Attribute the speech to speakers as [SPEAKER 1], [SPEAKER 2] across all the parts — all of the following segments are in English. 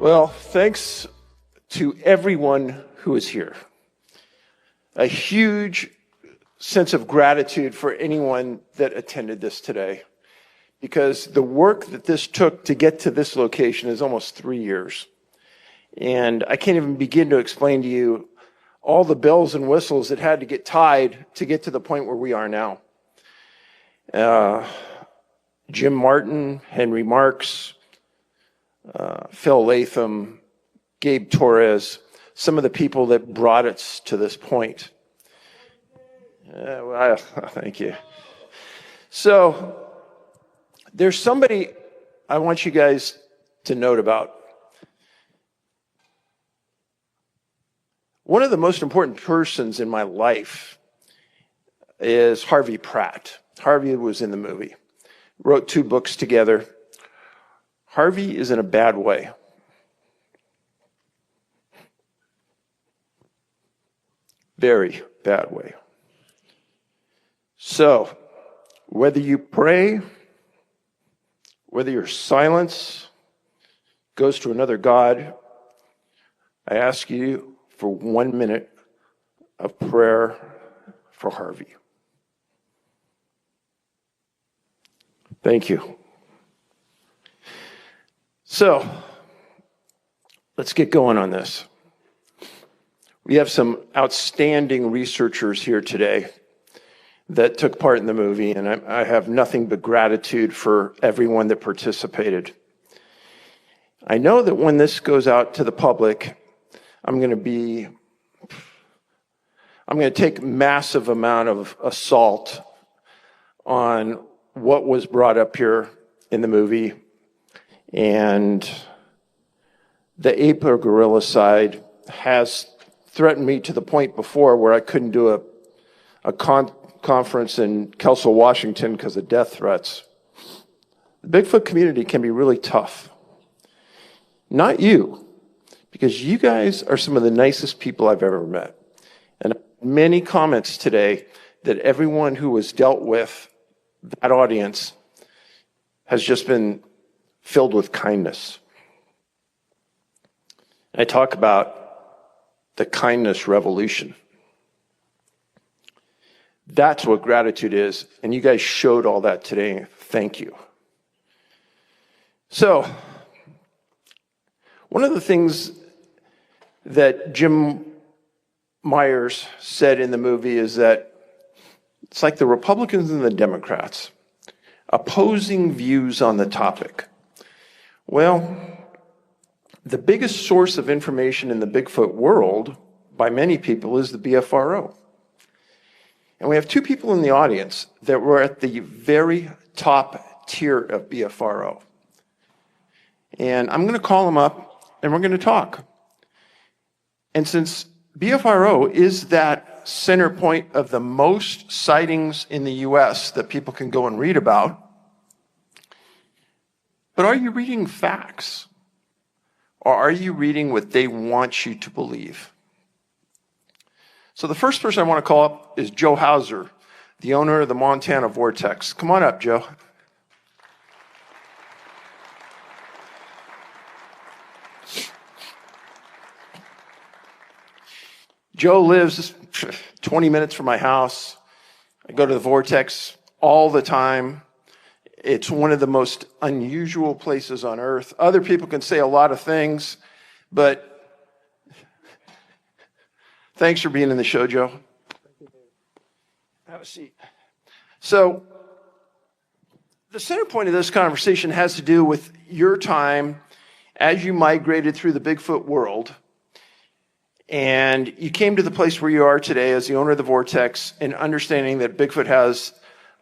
[SPEAKER 1] Well, thanks to everyone who is here. A huge sense of gratitude for anyone that attended this today, because the work that this took to get to this location is almost 3 years. And I can't even begin to explain to you all the bells and whistles that had to get tied to get to the point where we are now. Jim Martin, Henry Marks, Phil Latham, Gabe Torres, some of the people that brought us to this point. Thank you. So there's somebody I want you guys to note about. One of the most important persons in my life is Harvey Pratt. Harvey was in the movie, wrote 2 books together. Harvey is in a bad way. Very bad way. So, whether you pray, whether your silence goes to another God, I ask you for 1 minute of prayer for Harvey. Thank you. So, let's get going on this. We have some outstanding researchers here today that took part in the movie, and I have nothing but gratitude for everyone that participated. I know that when this goes out to the public, I'm going to take massive amount of assault on what was brought up here in the movie. And the ape or gorilla side has threatened me to the point before where I couldn't do a conference in Kelso, Washington because of death threats. The Bigfoot community can be really tough. Not you, because you guys are some of the nicest people I've ever met. And many comments today that everyone who was dealt with that audience has just been filled with kindness. I talk about the kindness revolution. That's what gratitude is, and you guys showed all that today. Thank you. So, one of the things that Jim Myers said in the movie is that it's like the Republicans and the Democrats, opposing views on the topic. Well, the biggest source of information in the Bigfoot world, by many people, is the BFRO. And we have 2 people in the audience that were at the very top tier of BFRO. And I'm going to call them up, and we're going to talk. And since BFRO is that center point of the most sightings in the U.S. that people can go and read about, but are you reading facts? Or are you reading what they want you to believe? So the first person I want to call up is Joe Hauser, the owner of the Montana Vortex. Come on up, Joe. Joe lives 20 minutes from my house. I go to the Vortex all the time. It's one of the most unusual places on earth. Other people can say a lot of things, but thanks for being in the show, Joe. Have a seat. So, the center point of this conversation has to do with your time as you migrated through the Bigfoot world, and you came to the place where you are today as the owner of the Vortex, and understanding that Bigfoot has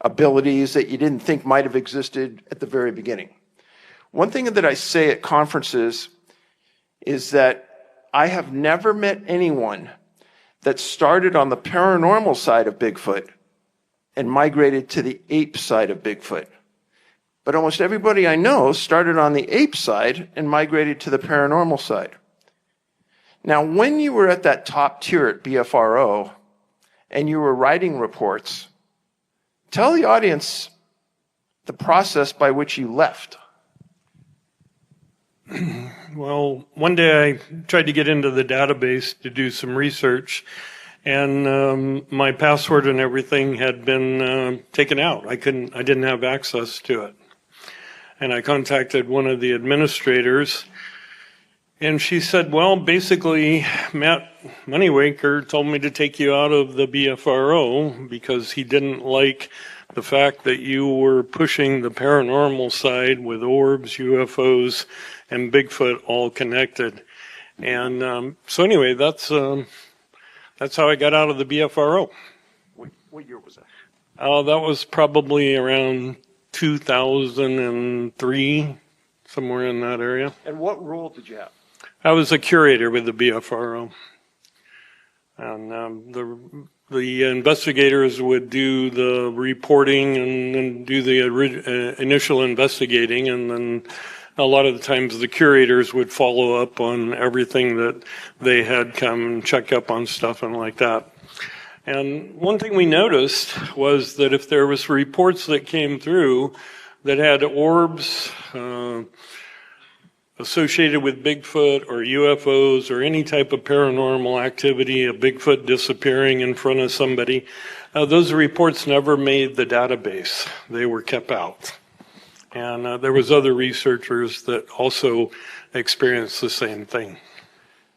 [SPEAKER 1] abilities that you didn't think might have existed at the very beginning. One thing that I say at conferences is that I have never met anyone that started on the paranormal side of Bigfoot and migrated to the ape side of Bigfoot. But almost everybody I know started on the ape side and migrated to the paranormal side. Now, when you were at that top tier at BFRO and you were writing reports, tell the audience the process by which you left.
[SPEAKER 2] Well, one day I tried to get into the database to do some research, and my password and everything had been taken out. I didn't have access to it. And I contacted one of the administrators, and she said, well, basically, Matt Moneywaker told me to take you out of the BFRO because he didn't like the fact that you were pushing the paranormal side with orbs, UFOs, and Bigfoot all connected. And so anyway, that's how I got out of the BFRO.
[SPEAKER 1] What year was that?
[SPEAKER 2] That was probably around 2003, somewhere in that area.
[SPEAKER 1] And what role did you have?
[SPEAKER 2] I was a curator with the BFRO. And the investigators would do the reporting and do the initial investigating, and then a lot of the times the curators would follow up on everything that they had come and check up on stuff and like that. And one thing we noticed was that if there was reports that came through that had orbs associated with Bigfoot or UFOs or any type of paranormal activity, a Bigfoot disappearing in front of somebody, those reports never made the database. They were kept out. And there was other researchers that also experienced the same thing.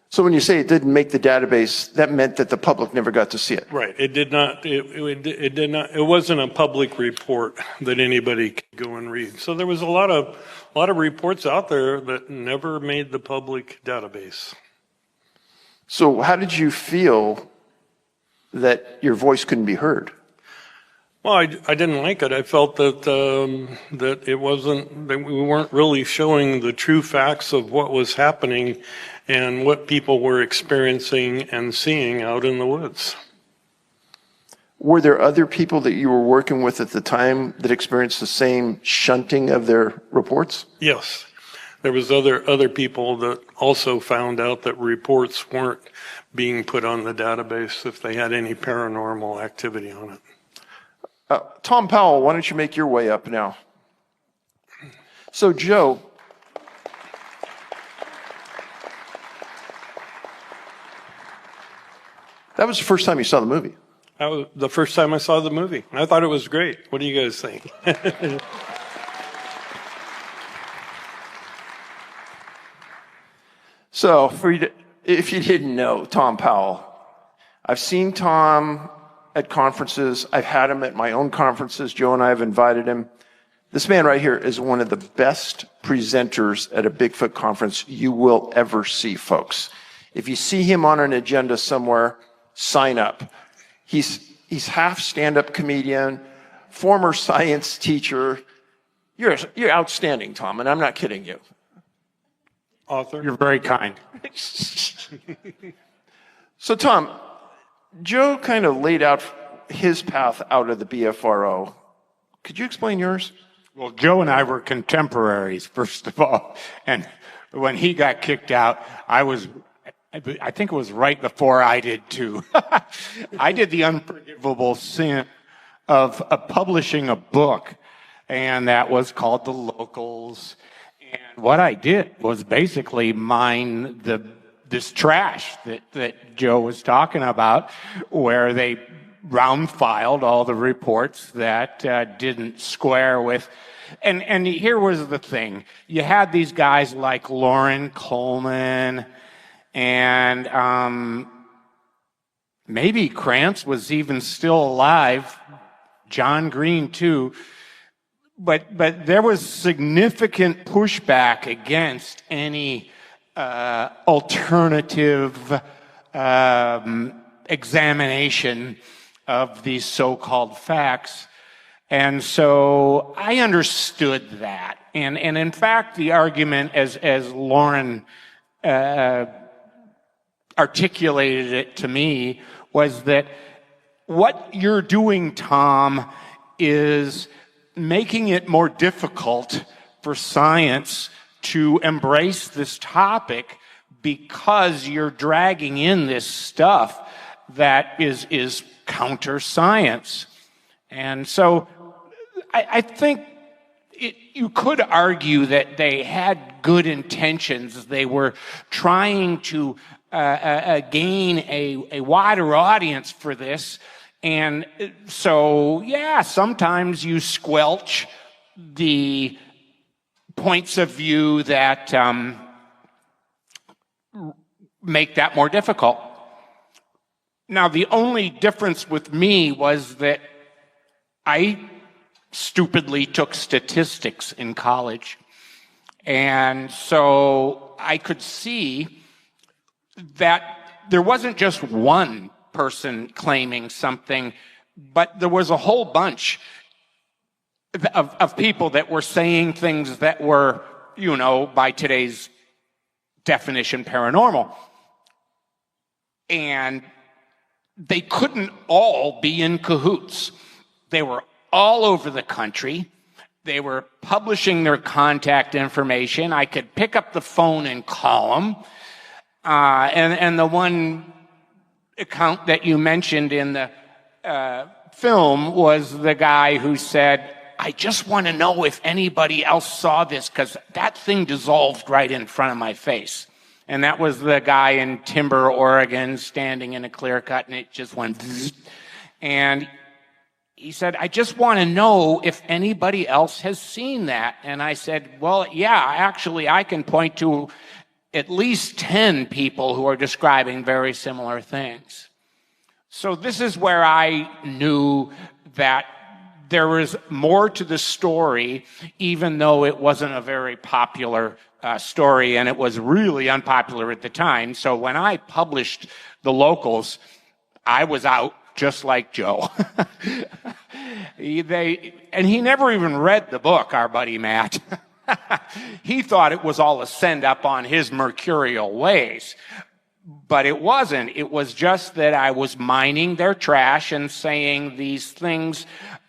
[SPEAKER 1] So when you say it didn't make the database, that meant that the public never got to see it.
[SPEAKER 2] Right. It did not. It did not. It wasn't a public report that anybody could go and read. So there was a lot of reports out there that never made the public database.
[SPEAKER 1] So how did you feel that your voice couldn't be heard?
[SPEAKER 2] Well, I didn't like it. I felt that that it wasn't, that we weren't really showing the true facts of what was happening and what people were experiencing and seeing out in the woods.
[SPEAKER 1] Were there other people that you were working with at the time that experienced the same shunting of their reports?
[SPEAKER 2] Yes. There was other people that also found out that reports weren't being put on the database if they had any paranormal activity on it.
[SPEAKER 1] Tom Powell, why don't you make your way up now? So, Joe, that was the first time you saw the movie.
[SPEAKER 2] That was the first time I saw the movie. I thought it was great. What do you guys think?
[SPEAKER 1] So, if you didn't know, Tom Powell, I've seen Tom at conferences. I've had him at my own conferences. Joe and I have invited him. This man right here is one of the best presenters at a Bigfoot conference you will ever see, folks. If you see him on an agenda somewhere, sign up. He's half stand-up comedian, former science teacher. You're outstanding, Tom, and I'm not kidding you.
[SPEAKER 2] Author.
[SPEAKER 3] You're very kind.
[SPEAKER 1] So, Tom, Joe kind of laid out his path out of the BFRO. Could you explain yours?
[SPEAKER 3] Well, Joe and I were contemporaries, first of all. And when he got kicked out, I think it was right before I did too. I did the unforgivable sin of publishing a book, and that was called The Locals. And what I did was basically mine this trash that Joe was talking about, where they round filed all the reports that didn't square with. And here was the thing. You had these guys like Lauren Coleman, and maybe Krantz was even still alive, John Green too. But there was significant pushback against any alternative examination of these so-called facts. And so I understood that. And in fact, the argument, as Lauren articulated it to me, was that what you're doing, Tom, is making it more difficult for science to embrace this topic because you're dragging in this stuff that is counter science. And so I think you could argue that they had good intentions. They were trying to gain a wider audience for this. And so, yeah, sometimes you squelch the points of view that make that more difficult. Now, the only difference with me was that I stupidly took statistics in college. And so I could see that there wasn't just one person claiming something, but there was a whole bunch of people that were saying things that were, by today's definition, paranormal. And they couldn't all be in cahoots. They were all over the country. They were publishing their contact information. I could pick up the phone and call them. And the one account that you mentioned in the film was the guy who said, I just want to know if anybody else saw this because that thing dissolved right in front of my face. And that was the guy in Timber, Oregon, standing in a clear cut, and it just went zzz. And he said, I just want to know if anybody else has seen that. And I said, well, yeah, actually, I can point to at least 10 people who are describing very similar things. So this is where I knew that there was more to the story, even though it wasn't a very popular story, and it was really unpopular at the time. So when I published The Locals, I was out just like Joe. And he never even read the book, our buddy Matt. He thought it was all a send up on his mercurial ways. But it wasn't. It was just that I was mining their trash and saying these things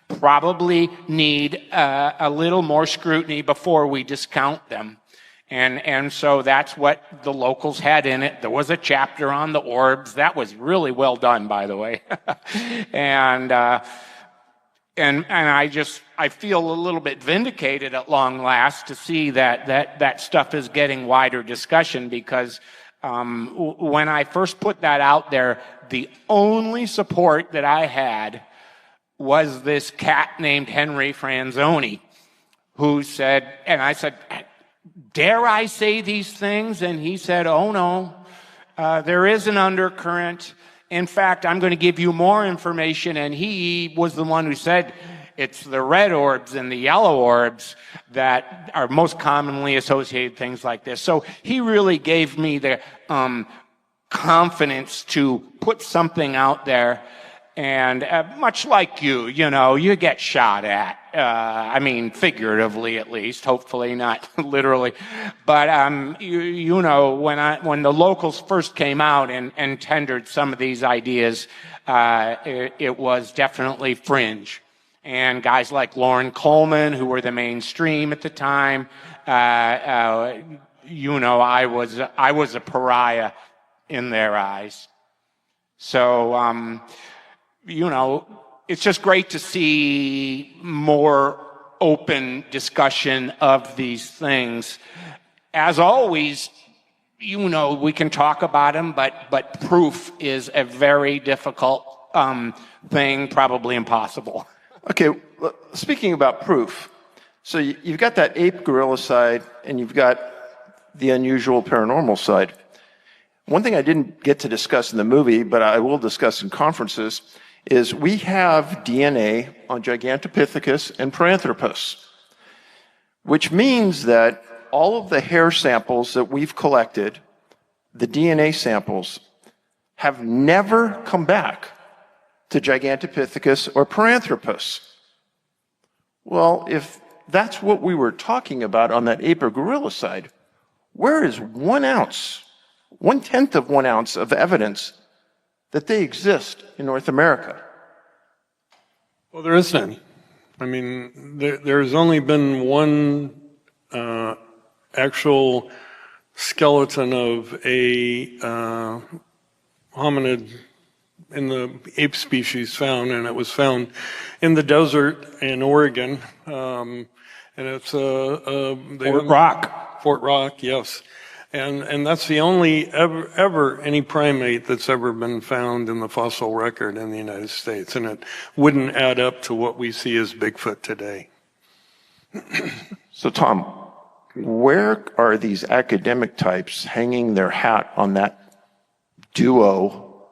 [SPEAKER 3] probably need a little more scrutiny before we discount them. And so that's what The Locals had in it. There was a chapter on the orbs. That was really well done, by the way. And I feel a little bit vindicated at long last to see that stuff is getting wider discussion, because when I first put that out there, the only support that I had was this cat named Henry Franzoni, who said, and I said, dare I say these things? And he said, oh no, there is an undercurrent. In fact, I'm going to give you more information. And he was the one who said, it's the red orbs and the yellow orbs that are most commonly associated with things like this. So he really gave me the confidence to put something out there. And much like you get shot at. I mean, figuratively at least, hopefully not literally. But when The Locals first came out and tendered some of these ideas, it was definitely fringe. And guys like Lauren Coleman, who were the mainstream at the time, I was a pariah in their eyes. So. It's just great to see more open discussion of these things. As always, we can talk about them, but proof is a very difficult thing, probably impossible.
[SPEAKER 1] Okay, well, speaking about proof, so you've got that ape gorilla side, and you've got the unusual paranormal side. One thing I didn't get to discuss in the movie, but I will discuss in conferences, is we have DNA on Gigantopithecus and Paranthropus, which means that all of the hair samples that we've collected, the DNA samples, have never come back to Gigantopithecus or Paranthropus. Well, if that's what we were talking about on that ape or gorilla side, where is 1 ounce, 1/10 of 1 ounce of evidence that they exist in North America?
[SPEAKER 2] Well, there isn't any. I mean, there's only been one actual skeleton of a hominid in the ape species found, and it was found in the desert in Oregon. And it's
[SPEAKER 3] Fort Rock.
[SPEAKER 2] Fort Rock, yes. And that's the only ever any primate that's ever been found in the fossil record in the United States. And it wouldn't add up to what we see as Bigfoot today.
[SPEAKER 1] So, Tom, where are these academic types hanging their hat on that duo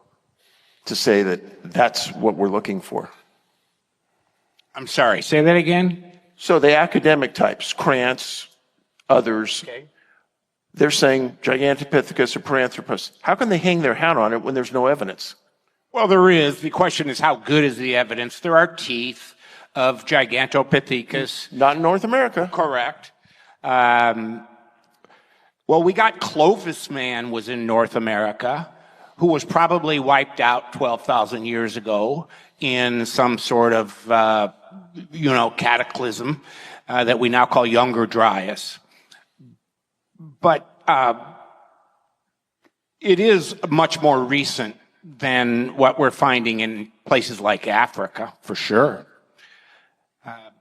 [SPEAKER 1] to say that that's what we're looking for?
[SPEAKER 3] I'm sorry, say that again?
[SPEAKER 1] So the academic types, Krantz, others, they're saying Gigantopithecus or Paranthropus. How can they hang their hat on it when there's no evidence?
[SPEAKER 3] Well, there is. The question is, how good is the evidence? There are teeth of Gigantopithecus.
[SPEAKER 1] Not in North America.
[SPEAKER 3] Correct. Well, we got Clovis Man was in North America, who was probably wiped out 12,000 years ago in some sort of, cataclysm that we now call Younger Dryas. But it is much more recent than what we're finding in places like Africa, for sure.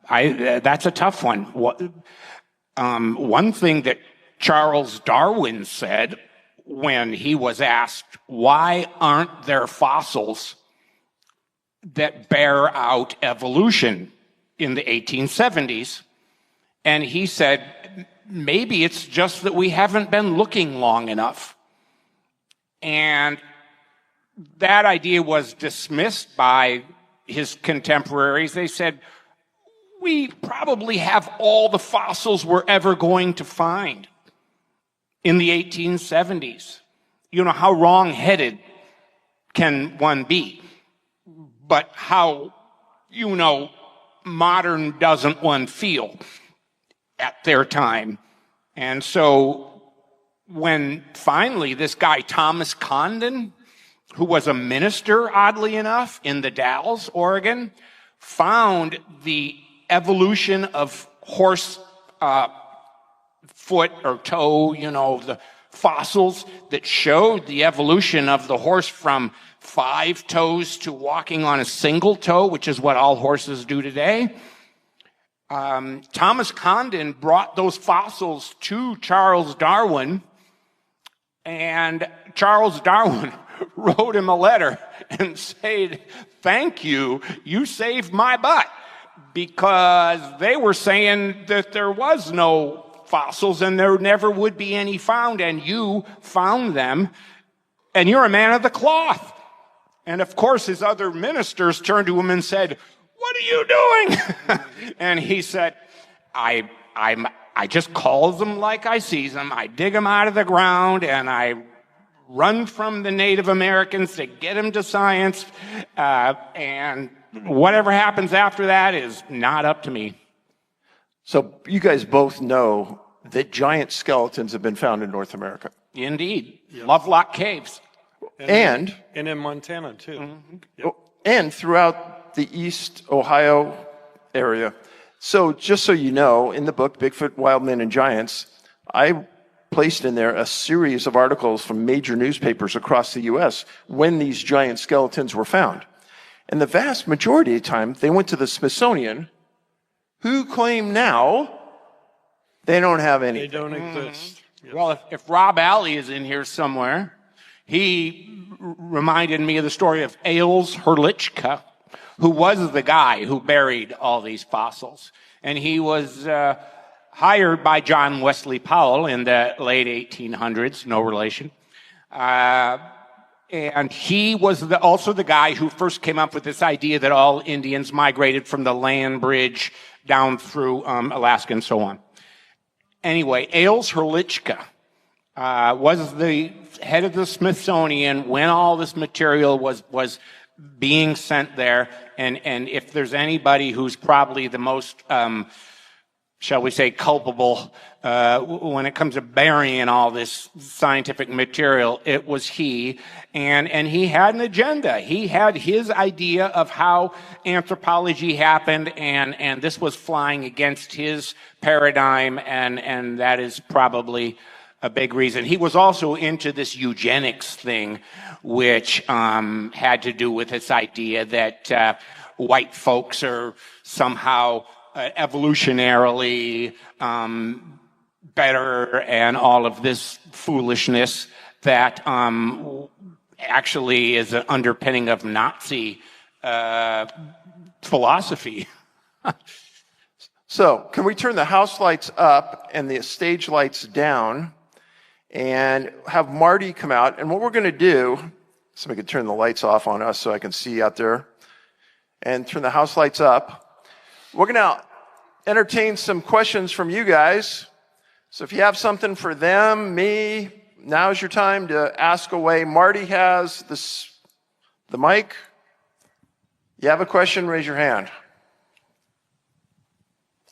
[SPEAKER 3] That's a tough one. One thing that Charles Darwin said when he was asked, why aren't there fossils that bear out evolution in the 1870s? And he said, maybe it's just that we haven't been looking long enough. And that idea was dismissed by his contemporaries. They said, we probably have all the fossils we're ever going to find in the 1870s. You know, how wrong-headed can one be? But how, modern doesn't one feel at their time? And so when finally this guy, Thomas Condon, who was a minister, oddly enough, in the Dalles, Oregon, found the evolution of horse foot or toe, the fossils that showed the evolution of the horse from 5 toes to walking on a single toe, which is what all horses do today. Thomas Condon brought those fossils to Charles Darwin, and Charles Darwin wrote him a letter and said, thank you, you saved my butt, because they were saying that there was no fossils and there never would be any found, and you found them, and you're a man of the cloth. And of course his other ministers turned to him and said, what are you doing? And he said, I just call them like I see them. I dig them out of the ground and I run from the Native Americans to get them to science. And whatever happens after that is not up to me.
[SPEAKER 1] So you guys both know that giant skeletons have been found in North America.
[SPEAKER 3] Indeed. Yes. Lovelock Caves.
[SPEAKER 1] And
[SPEAKER 2] in Montana, too.
[SPEAKER 3] Mm-hmm.
[SPEAKER 2] Yep.
[SPEAKER 1] And throughout the East Ohio area. So just so you know, in the book, Bigfoot, Wild Men, and Giants, I placed in there a series of articles from major newspapers across the U.S. when these giant skeletons were found. And the vast majority of the time, they went to the Smithsonian, who claim now they don't have any.
[SPEAKER 2] They don't exist.
[SPEAKER 3] Yes. Well, if Rob Alley is in here somewhere, he reminded me of the story of Ailes Hurlichka, who was the guy who buried all these fossils. And he was hired by John Wesley Powell in the late 1800s, no relation. And he was also the guy who first came up with this idea that all Indians migrated from the land bridge down through Alaska and so on. Anyway, Ailes Hurlichka was the head of the Smithsonian when all this material was being sent there. And if there's anybody who's probably the most, shall we say, culpable when it comes to burying all this scientific material, it was he. And he had an agenda. He had his idea of how anthropology happened, and this was flying against his paradigm, and that is probably a big reason. He was also into this eugenics thing, which had to do with this idea that white folks are somehow evolutionarily better and all of this foolishness that actually is an underpinning of Nazi philosophy.
[SPEAKER 1] So, can we turn the house lights up and the stage lights down and have Marty come out? And what we're going to do, somebody could turn the lights off on us so I can see out there, and turn the house lights up. We're going to entertain some questions from you guys. So if you have something for them, me, now's your time to ask away. Marty has the mic. You have a question, raise your hand.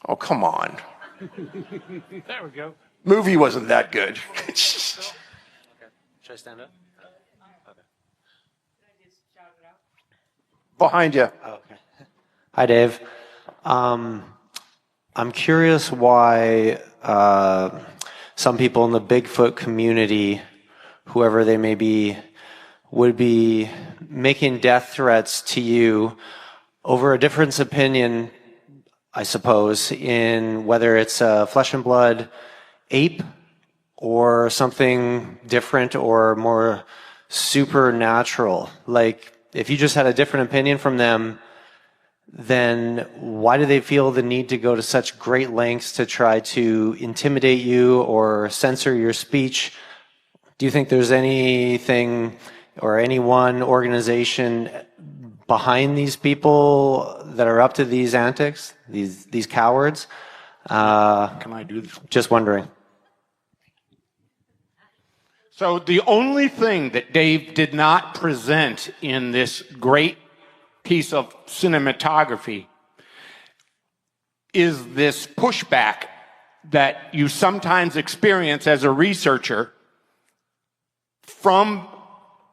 [SPEAKER 1] Oh, come on.
[SPEAKER 4] There we go.
[SPEAKER 1] Movie wasn't that good.
[SPEAKER 4] Okay. Should I stand up? Okay.
[SPEAKER 1] Behind you.
[SPEAKER 4] Oh, okay. Hi, Dave. I'm curious why some people in the Bigfoot community, whoever they may be, would be making death threats to you over a difference of opinion, I suppose, in whether it's a flesh and blood ape or something different or more supernatural. Like, if you just had a different opinion from them, then why do they feel the need to go to such great lengths to try to intimidate you or censor your speech? Do you think there's anything or any one organization behind these people that are up to these antics, these cowards?
[SPEAKER 3] Can I do this?
[SPEAKER 4] Just wondering.
[SPEAKER 3] So the only thing that Dave did not present in this great piece of cinematography is this pushback that you sometimes experience as a researcher from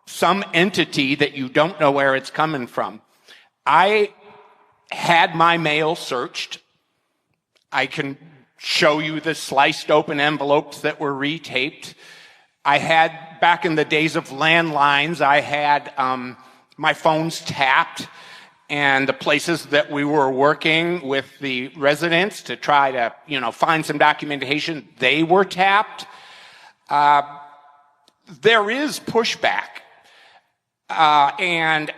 [SPEAKER 3] some entity that you don't know where it's coming from. I had my mail searched. I can show you the sliced open envelopes that were retaped. I had, back in the days of landlines, I had my phones tapped, and the places that we were working with the residents to try to, find some documentation, they were tapped. There is pushback, and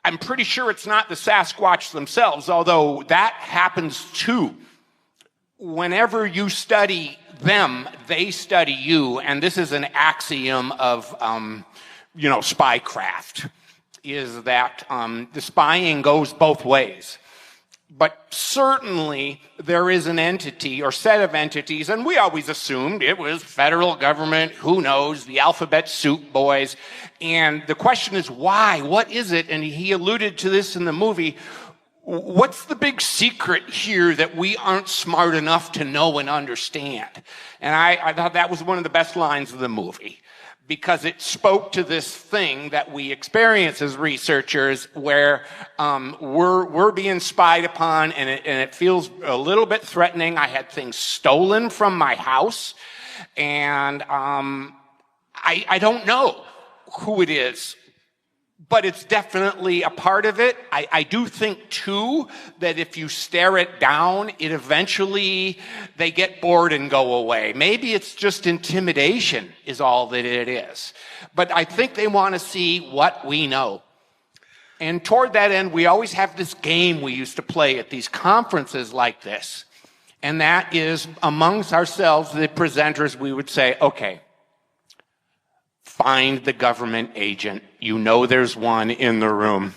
[SPEAKER 3] I'm pretty sure it's not the Sasquatch themselves, although that happens too. Whenever you study them, they study you, and this is an axiom of, spycraft, is that the spying goes both ways. But certainly there is an entity or set of entities, and we always assumed it was federal government, who knows, the alphabet soup boys. And the question is why? What is it? And he alluded to this in the movie. What's the big secret here that we aren't smart enough to know and understand? And I thought that was one of the best lines of the movie, because it spoke to this thing that we experience as researchers where we're being spied upon, and it feels a little bit threatening. I had things stolen from my house, and I don't know who it is, but it's definitely a part of it. I do think, too, that if you stare it down, it eventually, they get bored and go away. Maybe it's just intimidation is all that it is. But I think they want to see what we know. And toward that end, we always have this game we used to play at these conferences like this. And that is, amongst ourselves, the presenters, we would say, okay, find the government agent. You know there's one in the room.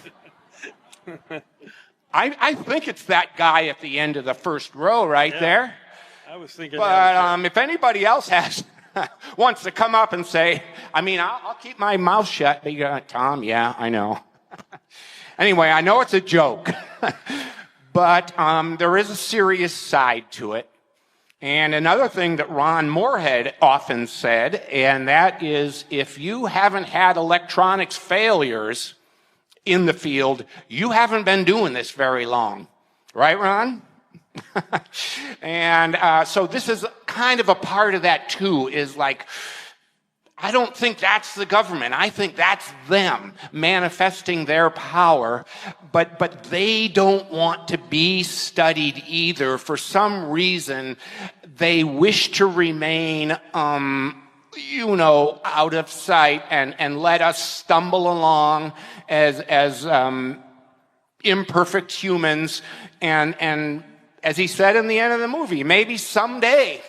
[SPEAKER 3] I think it's that guy at the end of the first row right there.
[SPEAKER 2] I was thinking.
[SPEAKER 3] But if anybody else wants to come up and say, I'll keep my mouth shut. But Tom, yeah, I know. Anyway, I know it's a joke. But there is a serious side to it. And another thing that Ron Moorhead often said, and that is, if you haven't had electronics failures in the field, you haven't been doing this very long. Right, Ron? And so this is kind of a part of that, too, is like, I don't think that's the government. I think that's them manifesting their power. But they don't want to be studied either. For some reason, they wish to remain, out of sight and let us stumble along as imperfect humans. And as he said in the end of the movie, maybe someday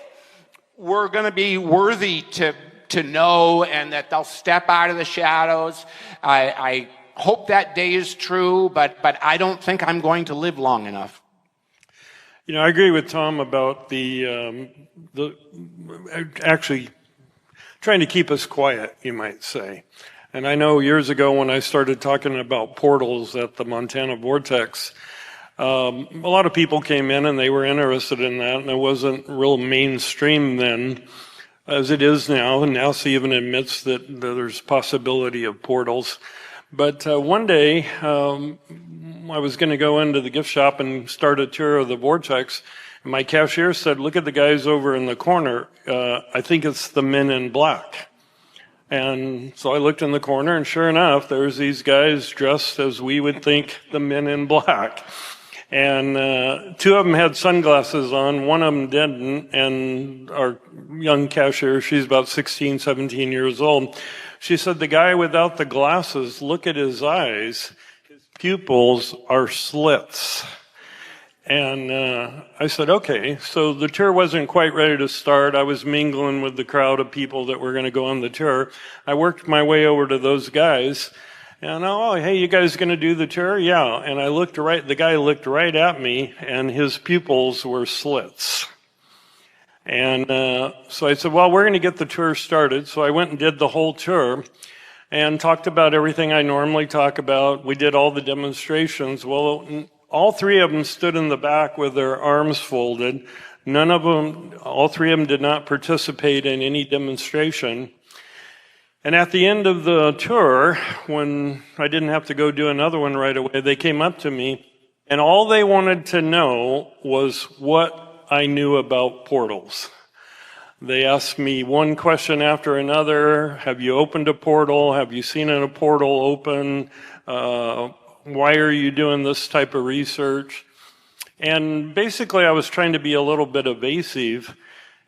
[SPEAKER 3] we're going to be worthy to know, and that they'll step out of the shadows. I hope that day is true, but I don't think I'm going to live long enough.
[SPEAKER 2] I agree with Tom about the actually trying to keep us quiet, you might say. And I know years ago when I started talking about portals at the Montana Vortex, a lot of people came in and they were interested in that, and it wasn't real mainstream then as it is now. And NASA even admits that there's possibility of portals. But one day, I was going to go into the gift shop and start a tour of the Vortex. And my cashier said, "Look at the guys over in the corner. I think it's the men in black." And so I looked in the corner, and sure enough, there's these guys dressed as we would think the men in black. And two of them had sunglasses on, one of them didn't, and our young cashier, she's about 16, 17 years old, she said, "The guy without the glasses, look at his eyes, his pupils are slits." And I said, okay, so the tour wasn't quite ready to start. I was mingling with the crowd of people that were going to go on the tour. I worked my way over to those guys. And, "Oh, hey, you guys going to do the tour?" "Yeah." And the guy looked right at me, and his pupils were slits. And so I said, "Well, we're going to get the tour started." So I went and did the whole tour and talked about everything I normally talk about. We did all the demonstrations. Well, all three of them stood in the back with their arms folded. All three of them did not participate in any demonstration. And at the end of the tour, when I didn't have to go do another one right away, they came up to me, and all they wanted to know was what I knew about portals. They asked me one question after another. "Have you opened a portal? Have you seen a portal open? Why are you doing this type of research?" And basically, I was trying to be a little bit evasive.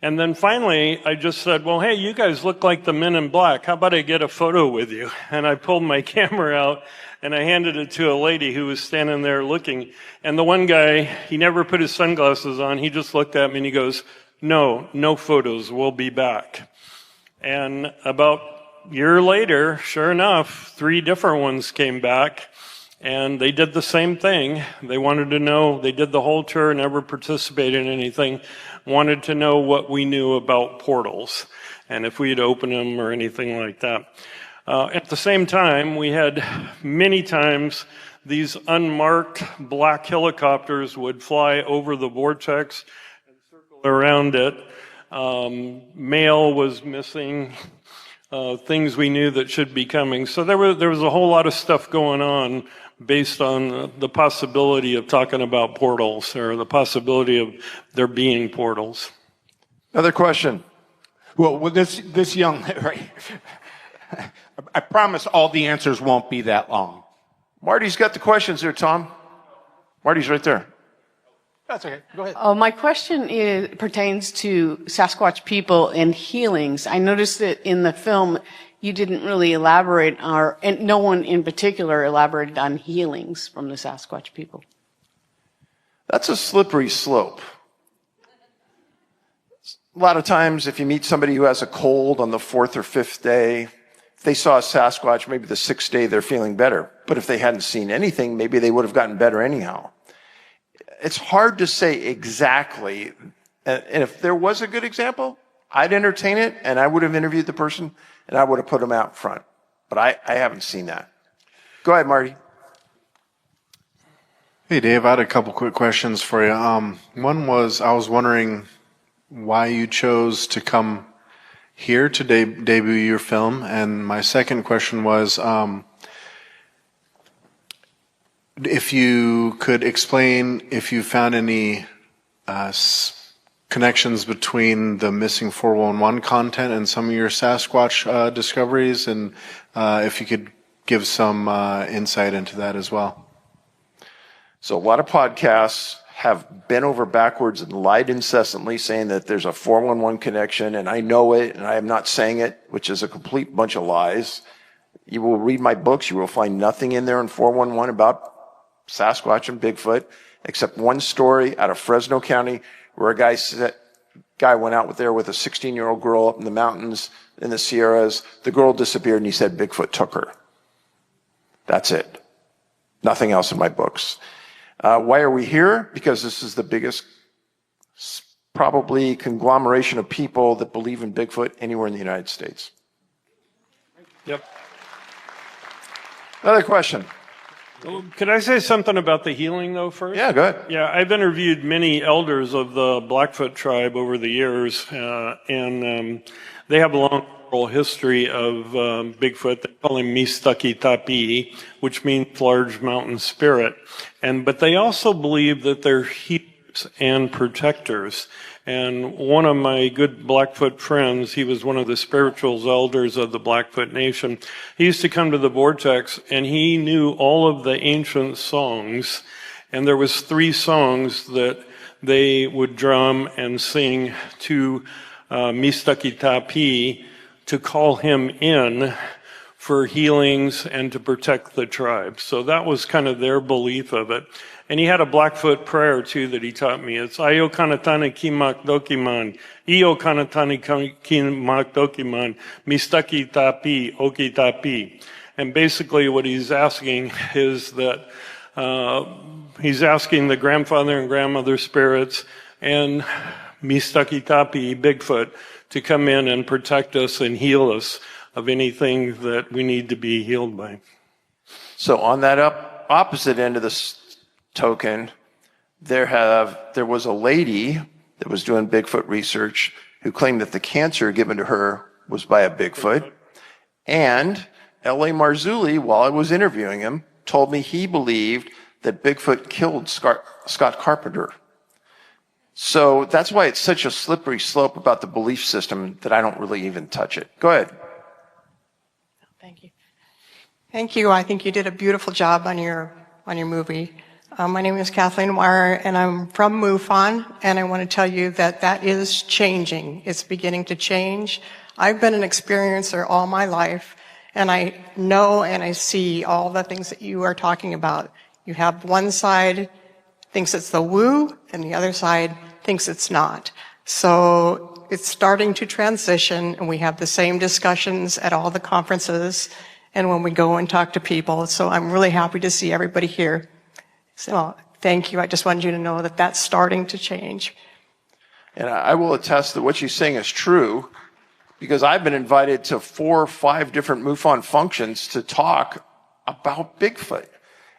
[SPEAKER 2] And then finally, I just said, "Well, hey, you guys look like the men in black. How about I get a photo with you?" And I pulled my camera out, and I handed it to a lady who was standing there looking. And the one guy, he never put his sunglasses on. He just looked at me, and he goes, no photos. We'll be back." And about a year later, sure enough, 3 different ones came back. And they did the same thing. They wanted to know, they did the whole tour, never participated in anything, wanted to know what we knew about portals and if we had opened them or anything like that. At the same time, we had many times these unmarked black helicopters would fly over the vortex and circle around it. Mail was missing. Things we knew that should be coming. So there was a whole lot of stuff going on based on the possibility of talking about portals, or the possibility of there being portals.
[SPEAKER 1] Another question.
[SPEAKER 3] Well, this young, right? I promise all the answers won't be that long.
[SPEAKER 1] Marty's got the questions there, Tom. Marty's right there.
[SPEAKER 3] That's okay. Go ahead.
[SPEAKER 5] My question pertains to Sasquatch people and healings. I noticed that in the film you didn't really elaborate, and no one in particular elaborated on healings from the Sasquatch people.
[SPEAKER 1] That's a slippery slope. A lot of times, if you meet somebody who has a cold on the 4th or 5th day, if they saw a Sasquatch, maybe the 6th day they're feeling better. But if they hadn't seen anything, maybe they would have gotten better anyhow. It's hard to say exactly. And if there was a good example, I'd entertain it, and I would have interviewed the person, and I would have put them out front. But I haven't seen that. Go ahead, Marty.
[SPEAKER 6] Hey, Dave, I had a couple quick questions for you. One was, I was wondering why you chose to come here to debut your film. And my second question was, if you could explain if you found any connections between the missing 411 content and some of your Sasquatch discoveries, and if you could give some insight into that as well.
[SPEAKER 1] So a lot of podcasts have bent over backwards and lied incessantly saying that there's a 411 connection, and I know it, and I am not saying it, which is a complete bunch of lies. You will read my books, you will find nothing in there in 411 about Sasquatch and Bigfoot, except one story out of Fresno County where a guy went out there with a 16-year-old girl up in the mountains in the Sierras. The girl disappeared, and he said Bigfoot took her. That's it. Nothing else in my books. Why are we here? Because this is the biggest, probably, conglomeration of people that believe in Bigfoot anywhere in the United States.
[SPEAKER 2] Yep.
[SPEAKER 1] Another question.
[SPEAKER 2] Could I say something about the healing, though, first?
[SPEAKER 1] Yeah, go ahead.
[SPEAKER 2] Yeah, I've interviewed many elders of the Blackfoot tribe over the years, and they have a long oral history of Bigfoot. They call him Mistaki Tapi, which means large mountain spirit. But they also believe that they're healers and protectors. And one of my good Blackfoot friends, he was one of the spiritual elders of the Blackfoot Nation. He used to come to the Vortex, and he knew all of the ancient songs. And there was 3 songs that they would drum and sing to Mistaki Tapi to call him in for healings and to protect the tribe. So that was kind of their belief of it. And he had a Blackfoot prayer, too, that he taught me. It's Ayo Kanatani Kimak Dokiman, Iyo Kanatani Kimak Dokiman, Mistaki Tapi, Oki Tapi. And basically what he's asking is that he's asking the grandfather and grandmother spirits and Mistaki Tapi, Bigfoot, to come in and protect us and heal us of anything that we need to be healed by.
[SPEAKER 1] So on that opposite end of this token, there was a lady that was doing Bigfoot research who claimed that the cancer given to her was by a Bigfoot. And L.A. Marzulli, while I was interviewing him, told me he believed that Bigfoot killed Scott Carpenter. So that's why it's such a slippery slope about the belief system that I don't really even touch it. Go ahead.
[SPEAKER 7] Thank you. Thank you. I think you did a beautiful job on your movie. My name is Kathleen Weier, and I'm from MUFON, and I want to tell you that that is changing. It's beginning to change. I've been an experiencer all my life, and I know and I see all the things that you are talking about. You have one side thinks it's the woo, and the other side thinks it's not. So it's starting to transition, and we have the same discussions at all the conferences and when we go and talk to people. So I'm really happy to see everybody here. So thank you. I just wanted you to know that that's starting to change.
[SPEAKER 1] And I will attest that what she's saying is true, because I've been invited to 4 or 5 different MUFON functions to talk about Bigfoot.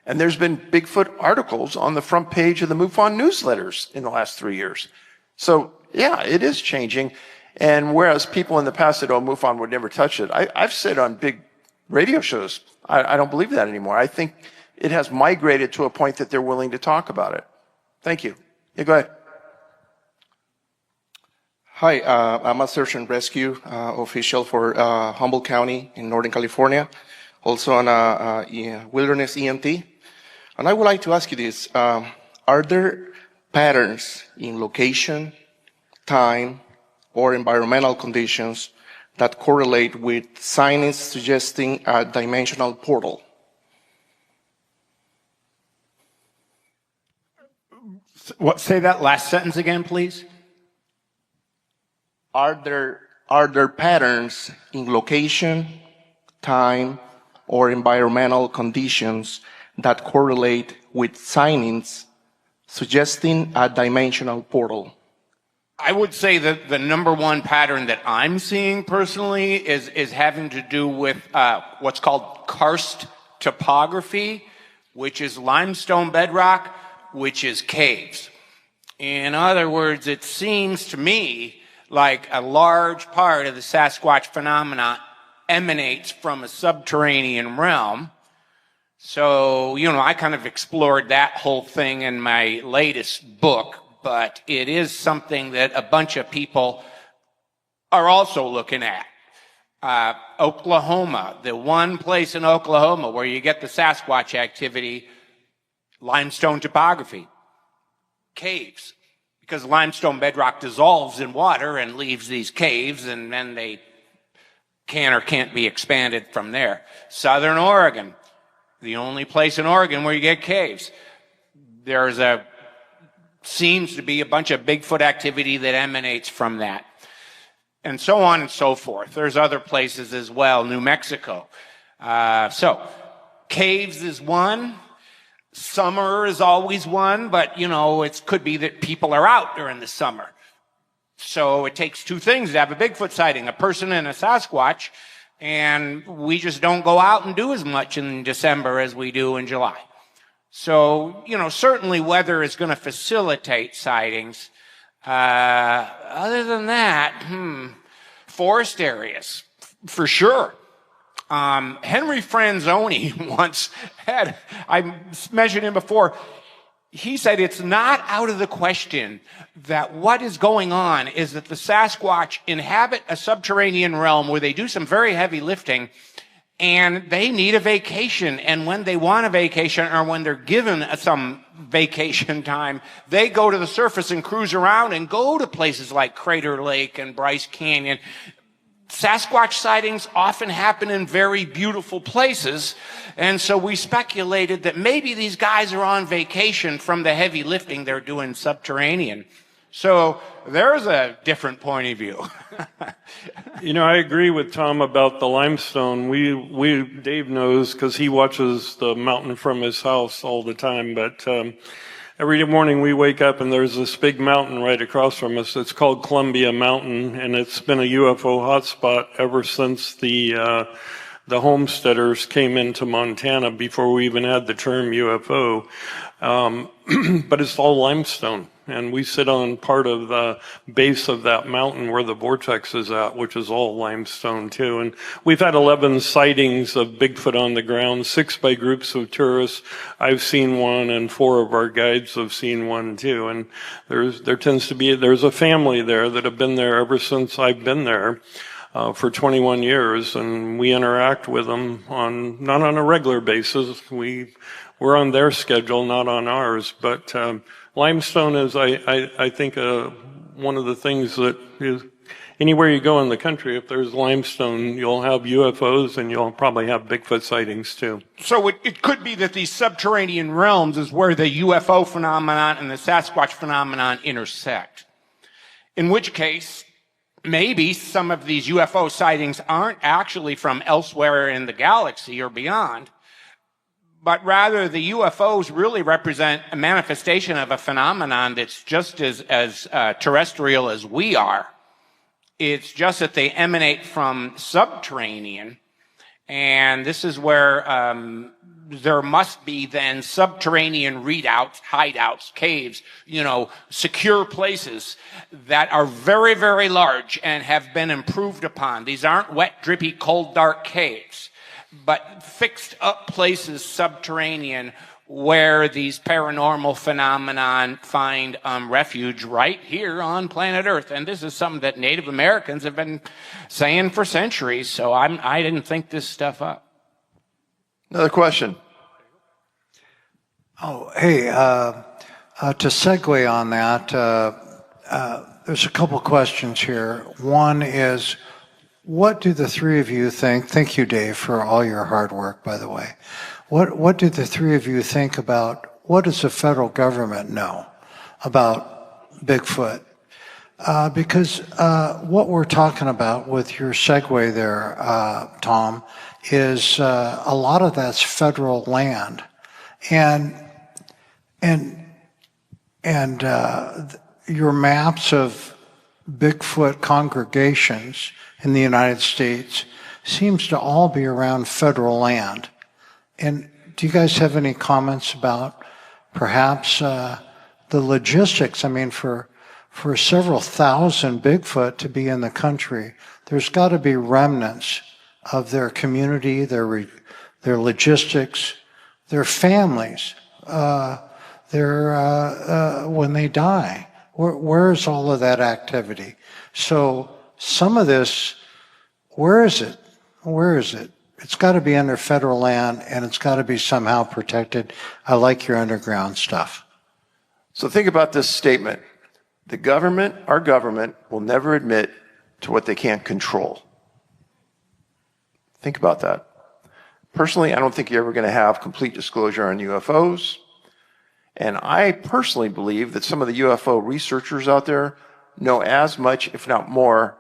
[SPEAKER 1] And there's been Bigfoot articles on the front page of the MUFON newsletters in the last 3 years. So, yeah, it is changing. And whereas people in the past said, oh, MUFON would never touch it, I've said on big radio shows, I don't believe that anymore. I think it has migrated to a point that they're willing to talk about it. Thank you. Yeah, go ahead.
[SPEAKER 8] Hi, I'm a search and rescue official for Humboldt County in Northern California, also on a wilderness EMT. And I would like to ask you this. Are there patterns in location, time, or environmental conditions that correlate with signage suggesting a dimensional portal?
[SPEAKER 3] What? Say that last sentence again, please.
[SPEAKER 8] Are there patterns in location, time, or environmental conditions that correlate with signings suggesting a dimensional portal?
[SPEAKER 3] I would say that the number one pattern that I'm seeing personally is having to do with what's called karst topography, which is limestone bedrock, which is caves. In other words, it seems to me like a large part of the Sasquatch phenomena emanates from a subterranean realm. So, I kind of explored that whole thing in my latest book, but it is something that a bunch of people are also looking at. Oklahoma, the one place in Oklahoma where you get the Sasquatch activity, limestone topography, caves, because limestone bedrock dissolves in water and leaves these caves, and then they can or can't be expanded from there. Southern Oregon, the only place in Oregon where you get caves. Seems to be a bunch of Bigfoot activity that emanates from that. And so on and so forth. There's other places as well, New Mexico. So, caves is one. Summer is always one, but, it could be that people are out during the summer. So it takes two things to have a Bigfoot sighting, a person and a Sasquatch, and we just don't go out and do as much in December as we do in July. So, certainly weather is going to facilitate sightings. Other than that, forest areas, for sure. Henry Franzoni once had, I mentioned him before, he said it's not out of the question that what is going on is that the Sasquatch inhabit a subterranean realm where they do some very heavy lifting and they need a vacation. And when they want a vacation or when they're given some vacation time, they go to the surface and cruise around and go to places like Crater Lake and Bryce Canyon. Sasquatch sightings often happen in very beautiful places, and so we speculated that maybe these guys are on vacation from the heavy lifting they're doing subterranean. So there's a different point of view.
[SPEAKER 2] I agree with Tom about the limestone. Dave knows because he watches the mountain from his house all the time, but every morning we wake up and there's this big mountain right across from us. It's called Columbia Mountain, and it's been a UFO hotspot ever since the homesteaders came into Montana before we even had the term UFO. But it's all limestone. And we sit on part of the base of that mountain where the vortex is at, which is all limestone too. And we've had 11 sightings of Bigfoot on the ground, 6 by groups of tourists. I've seen one, and 4 of our guides have seen one too. And there's a family there that have been there ever since I've been there. For 21 years, and we interact with them not on a regular basis. We're on their schedule, not on ours. But limestone is, I think, one of the things that is anywhere you go in the country. If there's limestone, you'll have UFOs, and you'll probably have Bigfoot sightings too.
[SPEAKER 3] So it could be that these subterranean realms is where the UFO phenomenon and the Sasquatch phenomenon intersect. In which case, maybe some of these UFO sightings aren't actually from elsewhere in the galaxy or beyond, but rather the UFOs really represent a manifestation of a phenomenon that's just as terrestrial as we are. It's just that they emanate from subterranean, and this is where there must be then subterranean readouts, hideouts, caves, secure places that are very, very large and have been improved upon. These aren't wet, drippy, cold, dark caves, but fixed up places subterranean where these paranormal phenomenon find refuge right here on planet Earth. And this is something that Native Americans have been saying for centuries, so I didn't think this stuff up.
[SPEAKER 1] Another question.
[SPEAKER 9] Oh, hey, to segue on that, there's a couple questions here. One is, what do the three of you think? Thank you, Dave, for all your hard work, by the way. What do the three of you think about, what does the federal government know about Bigfoot? Because what we're talking about with your segue there, Tom, is a lot of that's federal land. And your maps of Bigfoot congregations in the United States seems to all be around federal land. And do you guys have any comments about perhaps the logistics? I mean, for several thousand Bigfoot to be in the country, there's got to be remnants of their community, their logistics, their families, when they die. Where's all of that activity? So some of this, where is it? Where is it? It's got to be under federal land, and it's got to be somehow protected. I like your underground stuff.
[SPEAKER 1] So think about this statement. The government, our government, will never admit to what they can't control. Think about that. Personally, I don't think you're ever going to have complete disclosure on UFOs. And I personally believe that some of the UFO researchers out there know as much, if not more,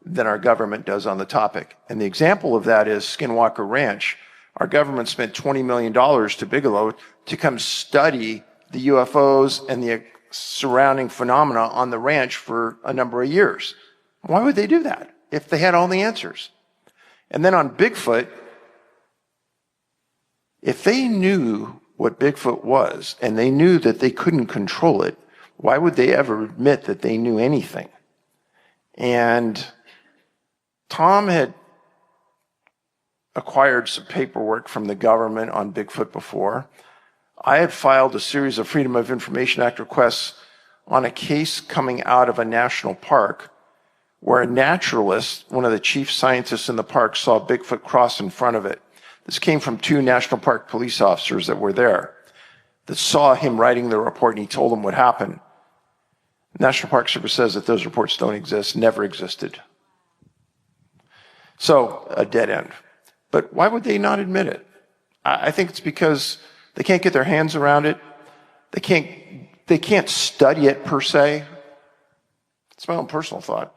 [SPEAKER 1] than our government does on the topic. And the example of that is Skinwalker Ranch. Our government spent $20 million to Bigelow to come study the UFOs and the surrounding phenomena on the ranch for a number of years. Why would they do that if they had all the answers? And then on Bigfoot, if they knew what Bigfoot was and they knew that they couldn't control it, why would they ever admit that they knew anything? And Tom had acquired some paperwork from the government on Bigfoot before. I had filed a series of Freedom of Information Act requests on a case coming out of a national park where a naturalist, one of the chief scientists in the park, saw Bigfoot cross in front of it. This came from 2 national park police officers that were there that saw him writing the report, and he told them what happened. National Park Service says that those reports don't exist, never existed. So, a dead end. But why would they not admit it? I think it's because they can't get their hands around it. They can't study it per se. It's my own personal thought.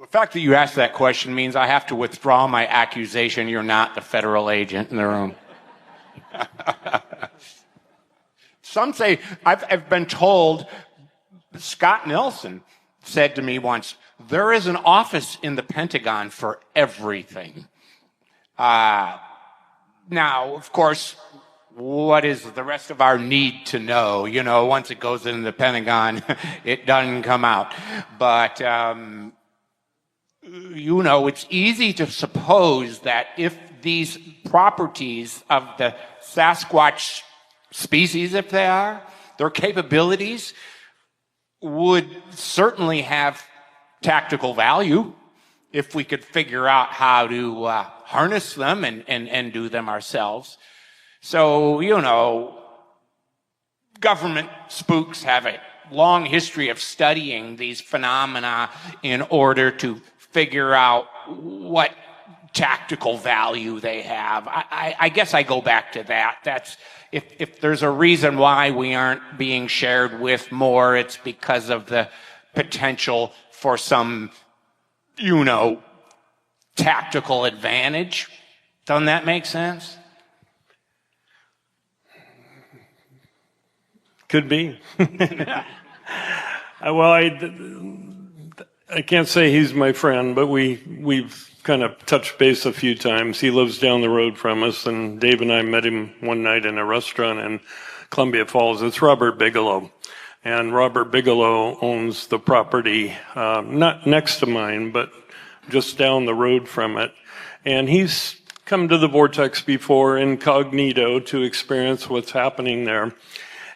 [SPEAKER 3] The fact that you asked that question means I have to withdraw my accusation you're not the federal agent in the room. Some say, I've been told, Scott Nelson said to me once, there is an office in the Pentagon for everything. Now, of course, what is the rest of our need to know? You know, once it goes in the Pentagon, it doesn't come out. But, you know, it's easy to suppose that if these properties of the Sasquatch species, if they are, their capabilities would certainly have tactical value if we could figure out how to harness them and do them ourselves. So, you know, government spooks have a long history of studying these phenomena in order to figure out what tactical value they have. I guess I go back to that. That's if there's a reason why we aren't being shared with more, it's because of the potential for some, you know, tactical advantage. Doesn't that make sense?
[SPEAKER 2] Could be. Well, I can't say he's my friend, but we've kind of touched base a few times. He lives down the road from us, and Dave and I met him one night in a restaurant in Columbia Falls. It's Robert Bigelow. And Robert Bigelow owns the property, not next to mine, but just down the road from it. And he's come to the Vortex before incognito to experience what's happening there.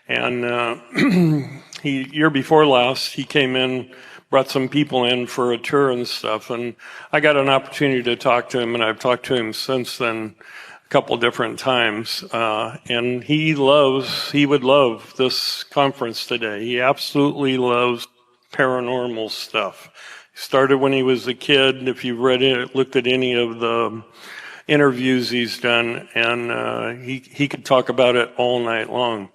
[SPEAKER 2] And year before last, he came in, brought some people in for a tour and stuff. And I got an opportunity to talk to him, and I've talked to him since then a couple different times. And he would love this conference today. He absolutely loves paranormal stuff. He started when he was a kid. If you've read it, looked at any of the interviews he's done, and he could talk about it all night long.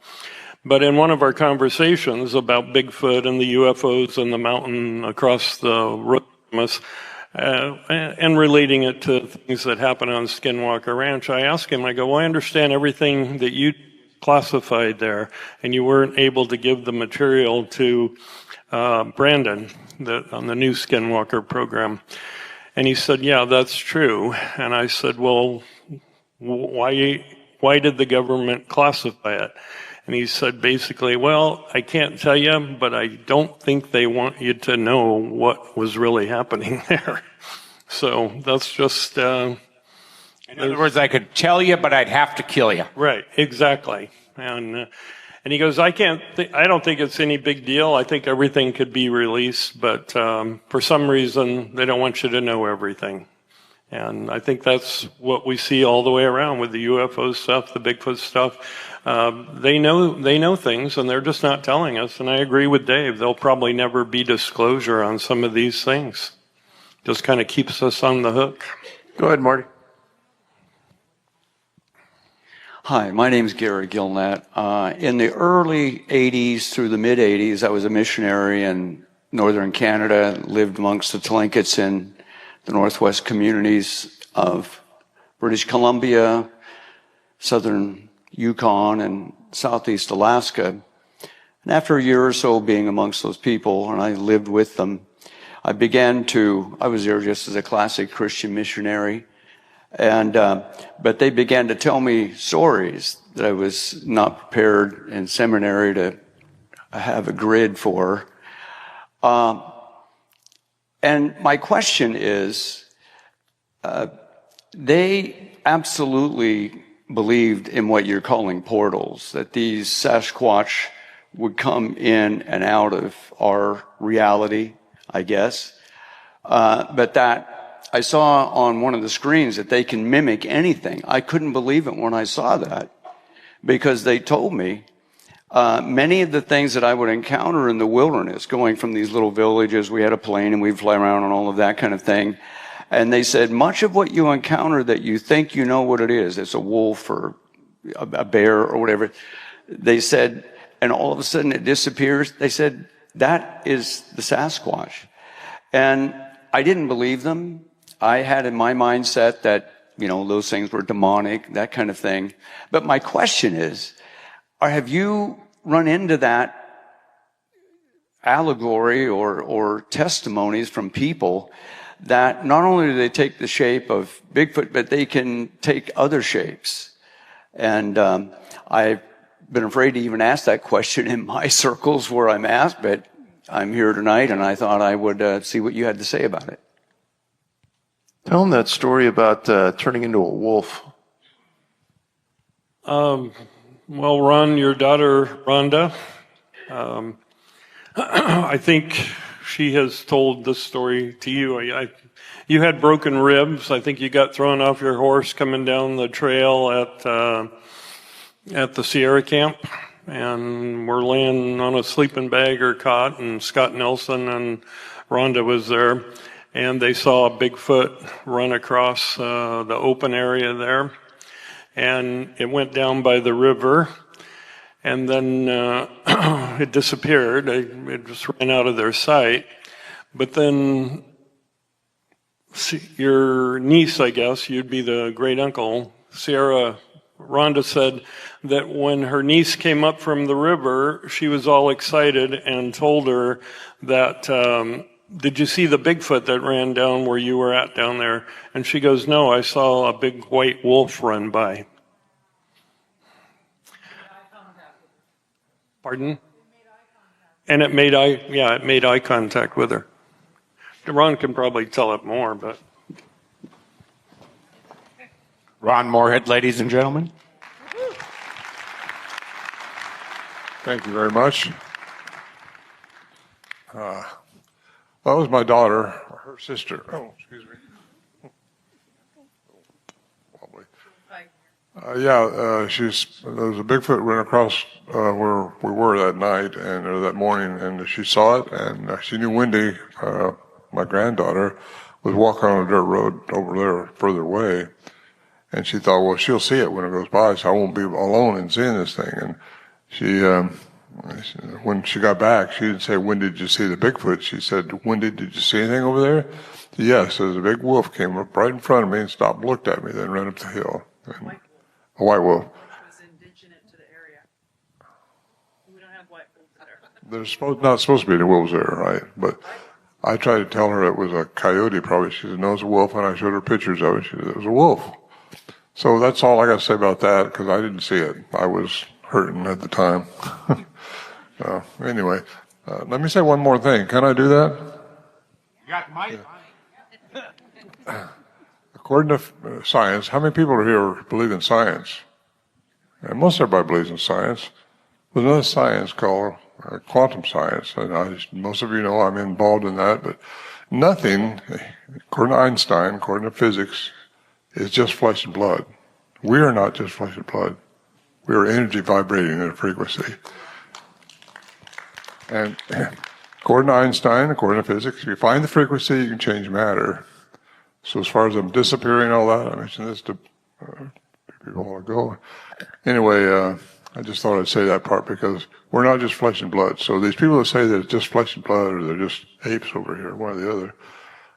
[SPEAKER 2] But in one of our conversations about Bigfoot and the UFOs and the mountain across the road from us, and relating it to things that happen on Skinwalker Ranch, I asked him, I go, well, I understand everything that you classified there, and you weren't able to give the material to Brandon on the new Skinwalker program. And he said, yeah, that's true. And I said, well, why did the government classify it? And he said basically, well, I can't tell you, but I don't think they want you to know what was really happening there. So that's just... in
[SPEAKER 3] other words, I could tell you, but I'd have to kill you.
[SPEAKER 2] Right, exactly. And And he goes, I don't think it's any big deal. I think everything could be released, but for some reason, they don't want you to know everything. And I think that's what we see all the way around with the UFO stuff, the Bigfoot stuff. They know things, and they're just not telling us. And I agree with Dave. There'll probably never be disclosure on some of these things. Just kind of keeps us on the hook.
[SPEAKER 1] Go ahead, Marty.
[SPEAKER 10] Hi, my name is Gary Gilnett. In the early 80s through the mid 80s, I was a missionary in northern Canada, lived amongst the Tlingits in the northwest communities of British Columbia, southern Yukon, and southeast Alaska. And after a year or so being amongst those people, and I lived with them, I was there just as a classic Christian missionary. And, but they began to tell me stories that I was not prepared in seminary to have a grid for. And my question is, they absolutely believed in what you're calling portals, that these Sasquatch would come in and out of our reality, I guess. But that I saw on one of the screens that they can mimic anything. I couldn't believe it when I saw that, because they told me many of the things that I would encounter in the wilderness, going from these little villages, we had a plane and we'd fly around and all of that kind of thing. And they said, much of what you encounter that you think you know what it is, it's a wolf or a bear or whatever, they said, and all of a sudden it disappears. They said, that is the Sasquatch. And I didn't believe them. I had in my mindset that, those things were demonic, that kind of thing. But my question is, have you run into that allegory or testimonies from people that not only do they take the shape of Bigfoot, but they can take other shapes? And I've been afraid to even ask that question in my circles where I'm at, but I'm here tonight, and I thought I would see what you had to say about it.
[SPEAKER 1] Tell them that story about turning into a wolf.
[SPEAKER 2] Well, Ron, your daughter, Rhonda, I think she has told this story to you. You had broken ribs. I think you got thrown off your horse coming down the trail at the Sierra camp, and we're laying on a sleeping bag or cot, and Scott Nelson and Rhonda was there, and they saw a Bigfoot run across the open area there, and it went down by the river, and then it disappeared. It just ran out of their sight. But then your niece, I guess, you'd be the great uncle, Rhonda said that when her niece came up from the river, she was all excited and told her that, did you see the Bigfoot that ran down where you were at down there? And she goes, no, I saw a big white wolf run by. Pardon? And it made eye contact with her. Ron can probably tell it more, but.
[SPEAKER 3] Ron Moorhead, ladies and gentlemen.
[SPEAKER 11] Thank you very much. That was my daughter, or her sister. Oh, excuse me. There was a Bigfoot ran across where we were that night or that morning, and she saw it, and she knew Wendy, my granddaughter, was walking on a dirt road over there further away, and she thought, well, she'll see it when it goes by, so I won't be alone in seeing this thing. And she, when she got back, she didn't say, when did you see the Bigfoot? She said, Wendy, did you see anything over there? Yes, there's a big wolf came up right in front of me and stopped and looked at me, then ran up the hill. And a white wolf.
[SPEAKER 12] Was indigenous to the area. We don't have white wolves there.
[SPEAKER 11] There's not supposed to be any wolves there, right? But I tried to tell her it was a coyote probably. She said, no, it's a wolf, and I showed her pictures of it. She said, it was a wolf. So that's all I got to say about that, because I didn't see it. I was hurting at the time. Anyway, let me say one more thing. Can I do that?
[SPEAKER 3] You got the mic?
[SPEAKER 11] Yeah. According to science, how many people here believe in science? And most everybody believes in science. There's another science called quantum science, and most of you know I'm involved in that, but nothing, according to Einstein, according to physics, is just flesh and blood. We are not just flesh and blood. We are energy vibrating at a frequency. And according to Einstein, according to physics, if you find the frequency, you can change matter. So as far as them disappearing and all that, I mentioned this to people a while ago. Anyway, I just thought I'd say that part because we're not just flesh and blood. So these people that say that it's just flesh and blood or they're just apes over here, one or the other,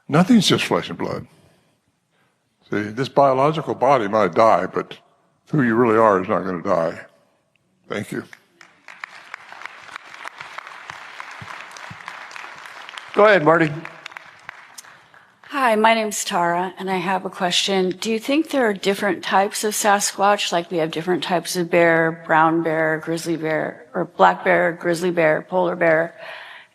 [SPEAKER 11] nothing's just flesh and blood. See, this biological body might die, but who you really are is not going to die. Thank you.
[SPEAKER 1] Go ahead, Marty.
[SPEAKER 13] Hi, my name's Tara, and I have a question. Do you think there are different types of Sasquatch, like we have different types of bear, brown bear, grizzly bear, or black bear, grizzly bear, polar bear?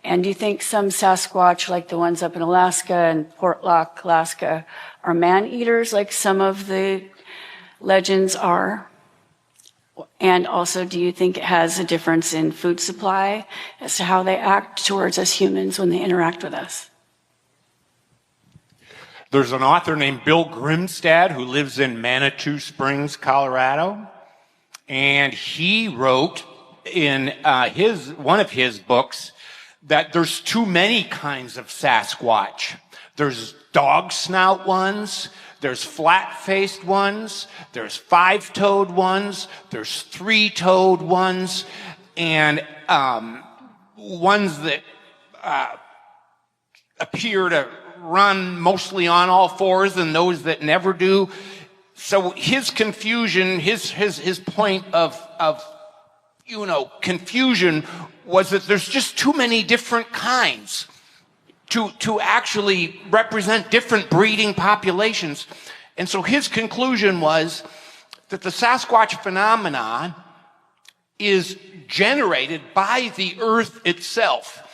[SPEAKER 13] And do you think some Sasquatch, like the ones up in Alaska and Portlock, Alaska, are man-eaters like some of the legends are? And also, do you think it has a difference in food supply as to how they act towards us humans when they interact with us?
[SPEAKER 3] There's an author named Bill Grimstad who lives in Manitou Springs, Colorado, and he wrote in one of his books that there's too many kinds of Sasquatch. There's dog snout ones, there's flat-faced ones, there's five-toed ones, there's three-toed ones, and ones that appear to run mostly on all fours and those that never do. So his confusion, his point of confusion was that there's just too many different kinds to actually represent different breeding populations. And so his conclusion was that the Sasquatch phenomenon is generated by the Earth itself.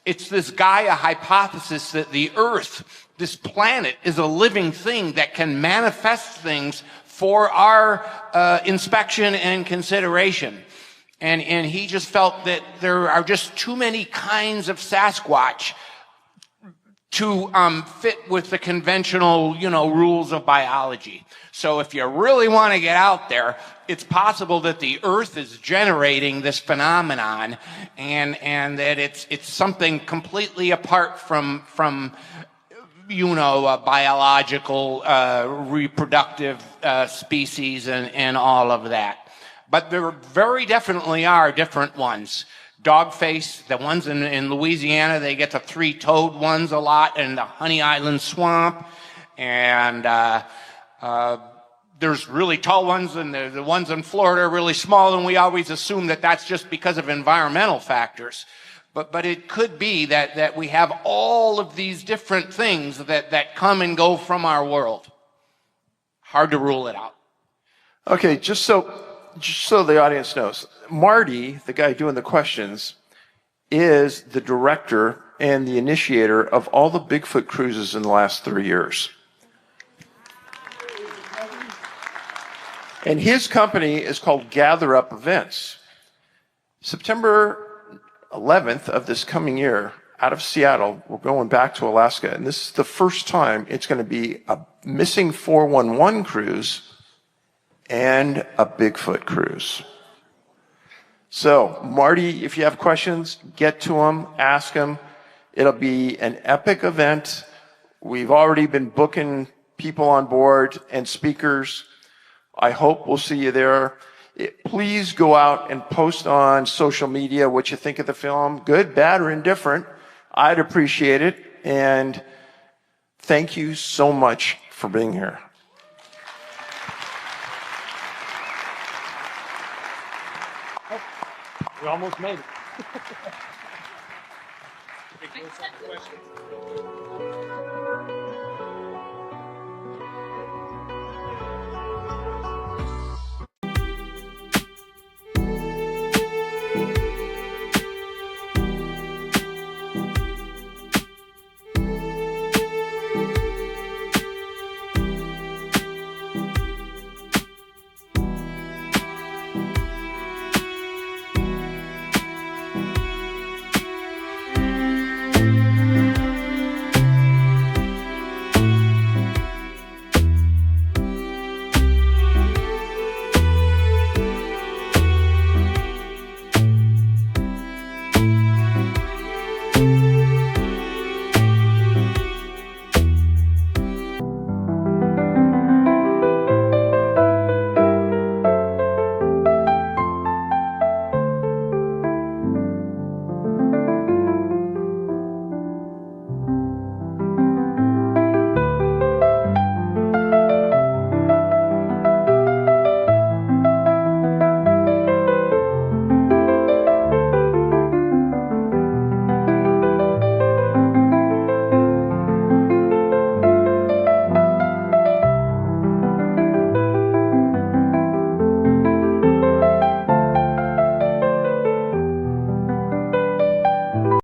[SPEAKER 3] It's this Gaia hypothesis that the Earth, this planet, is a living thing that can manifest things for our inspection and consideration. And he just felt that there are just too many kinds of Sasquatch to fit with the conventional, rules of biology. So if you really want to get out there, it's possible that the Earth is generating this phenomenon, and that it's something completely apart from biological reproductive species and all of that. But there very definitely are different ones. Dogface, the ones in Louisiana, they get the three-toed ones a lot in the Honey Island swamp. And there's really tall ones, and the ones in Florida are really small, and we always assume that that's just because of environmental factors. But it could be that we have all of these different things that come and go from our world. Hard to rule it out.
[SPEAKER 1] Okay, just so the audience knows, Marty, the guy doing the questions, is the director and the initiator of all the Bigfoot cruises in the last 3 years. And his company is called Gather Up Events. September 11th of this coming year, out of Seattle, we're going back to Alaska, and this is the first time it's going to be a missing 411 cruise and a Bigfoot cruise. So, Marty, if you have questions, get to him, ask him. It'll be an epic event. We've already been booking people on board and speakers. I hope we'll see you there. Please go out and post on social media what you think of the film, good, bad, or indifferent. I'd appreciate it. And thank you so much for being here.
[SPEAKER 2] We almost made it.